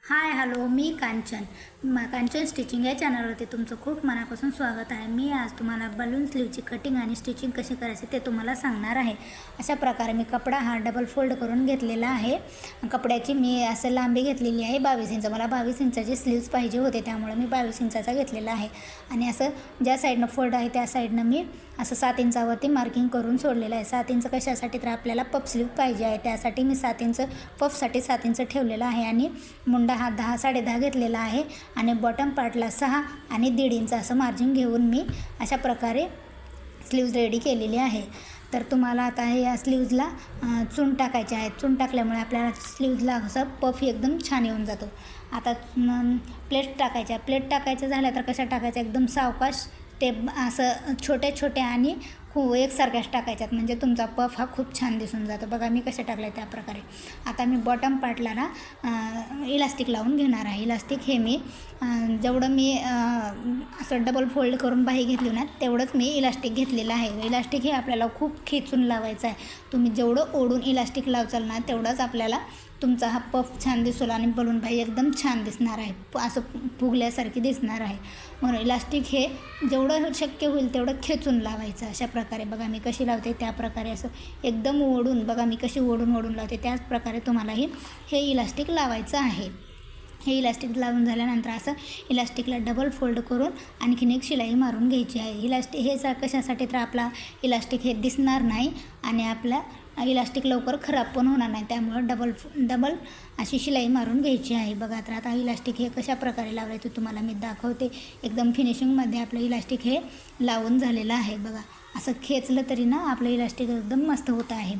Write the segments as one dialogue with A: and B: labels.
A: Hi hello, मी Kanchan. Kanchan stitching या चॅनलवरती तुमचं खूप मनापासून स्वागत आहे. मी आज तुम्हाला बलून स्लीवची कटिंग आणि स्टिचिंग कशी करायची ते तुम्हाला सांगणार आहे. अशा प्रकारे मी कपडा हा डबल फोल्ड करून घेतलेला आहे. कपड्याची मी असं लांबी घेतलेली आहे 22 इंच. मला 22 इंचाचे स्लीव्स पाहिजे होते, त्यामुळे मी 22 इंचाचा घेतलेला आहे. आणि असं ज्या साईडनं फोल्ड आहे त्या साईडनं मी असं 7 इंचावरती मार्किंग करून सोडलेलं आहे. 7 इंच कशासाठी तर आपल्याला पफ स्लीव पाहिजे आहे, त्यासाठी मी 7 इंच पफसाठी 7 इंच ठेवलेलं आहे. आणि मुंडा हा 10 10.5 घेतलेला आहे. आणि बॉटम पार्टला 6 आणि 1.5 इंच असं मार्जिन घेऊन मी अशा प्रकारे स्लीव्ज रेडी केलेली आहे. तर तुम्हाला आता हे या स्लीव्जला चून टाकायचे आहेत. चून टाकल्यामुळे आपल्याला स्लीव्जला असं पफ एकदम छान येऊन जातो. आता प्लेट टाकायच्या. प्लेट टाकायचं झालं तर कशा टाकायच्या, एकदम सावकाश ते असं छोटे छोटे आणि खूप एकसारख्याच टाकायच्यात, म्हणजे तुमचा पफ हा खूप छान दिसून जातो. बघा मी कसे टाकले त्या प्रकारे. आता मी बॉटम पार्टला ना इलास्टिक लावून घेणार आहे. इलास्टिक हे मी जेवढं मी असं डबल फोल्ड करून बाही घेतली ना तेवढंच मी इलास्टिक घेतलेलं आहे. इलास्टिक हे आपल्याला खूप खेचून लावायचं आहे. तुम्ही जेवढं ओढून इलास्टिक लावचाल ना तेवढंच आपल्याला तुमचा हा पफ छान दिसेल आणि बलून बाही एकदम छान दिसणार आहे, असं फुगल्यासारखी दिसणार आहे. म्हणून इलास्टिक हे जेवढं शक्य होईल तेवढं खेचून लावायचं. अशा प्रकारे बघा मी कशी लावते त्या प्रकारे असं एकदम ओढून, बघा मी कशी ओढून लावते त्याच प्रकारे तुम्हालाही हे इलास्टिक लावायचं आहे. हे इलास्टिक लावून झाल्यानंतर असं इलास्टिकला डबल फोल्ड करून आणखीन एक शिलाई मारून घ्यायची आहे. इलास्टिक हे कशासाठी तर आपला इलास्टिक हे दिसणार नाही आणि आपला इलास्टिक लवकर खराब पण होणार नाही, त्यामुळं डबल अशी शिलाई मारून घ्यायची आहे. बघा तर आता इलास्टिक हे कशा प्रकारे लावायचं तुम्हाला मी दाखवते. एकदम फिनिशिंगमध्ये आपलं इलास्टिक हे लावून झालेलं आहे. बघा असं खेचलं तरी ना आपलं इलास्टिक एकदम मस्त होतं आहे.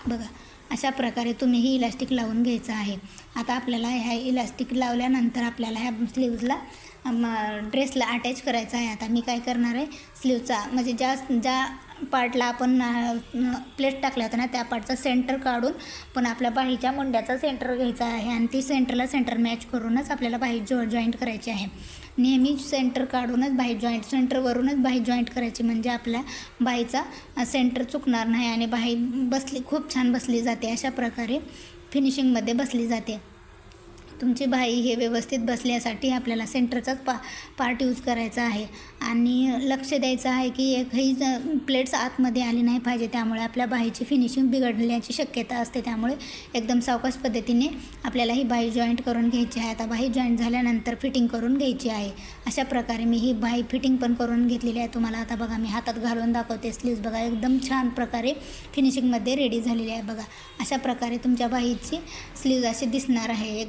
A: बघा अशा प्रकारे तुम्ही ही इलास्टिक लावून घ्यायचं आहे. आता आपल्याला ह्या इलास्टिक लावल्यानंतर आपल्याला ह्या स्लीव्जला ड्रेसला अटॅच करायचं आहे. आता मी काय करणार आहे, स्लीवचा म्हणजे ज्या पार्टला आपण प्लेट टाकल्या होत्या ना त्या पार्टचा सेंटर काढून पण आपल्या बाहीच्या मुंड्याचा सेंटर घ्यायचा आहे. आणि ती सेंटर मॅच करूनच आपल्याला बाही जॉईंट करायची आहे. नेहमी सेंटर काढूनच बाही जॉईंट, सेंटरवरूनच बाही जॉईंट करायची, म्हणजे आपल्या बाहीचा सेंटर चुकणार नाही आणि बाही खूप छान बसली जाते. अशा प्रकारे फिनिशिंगमध्ये बसली जाते. तुमची बाही हे व्यवस्थित बसल्यासाठी आपल्याला सेंटरचाच पार्ट यूज करायचा आहे. आणि लक्ष द्यायचं आहे की एकही प्लेट्स आतमध्ये आली नाही पाहिजे, त्यामुळे आपल्या बाहीची फिनिशिंग बिघडण्याची शक्यता असते. त्यामुळे एकदम सावकाश पद्धतीने आपल्याला ही बाही जॉईंट करून घ्यायची आहे. आता बाही जॉईंट झाल्यानंतर फिटिंग करून घ्यायची आहे. अशा प्रकारे मी ही बाही फिटिंग पण करून घेतलेली आहे. तुम्हाला आता बघा मी हातात घालून दाखवते. स्लीव्ज बघा एकदम छान प्रकारे फिनिशिंगमध्ये रेडी झालेली आहे. बघा अशा प्रकारे तुमच्या बाहीची स्लीव्ज अशी दिसणार आहे.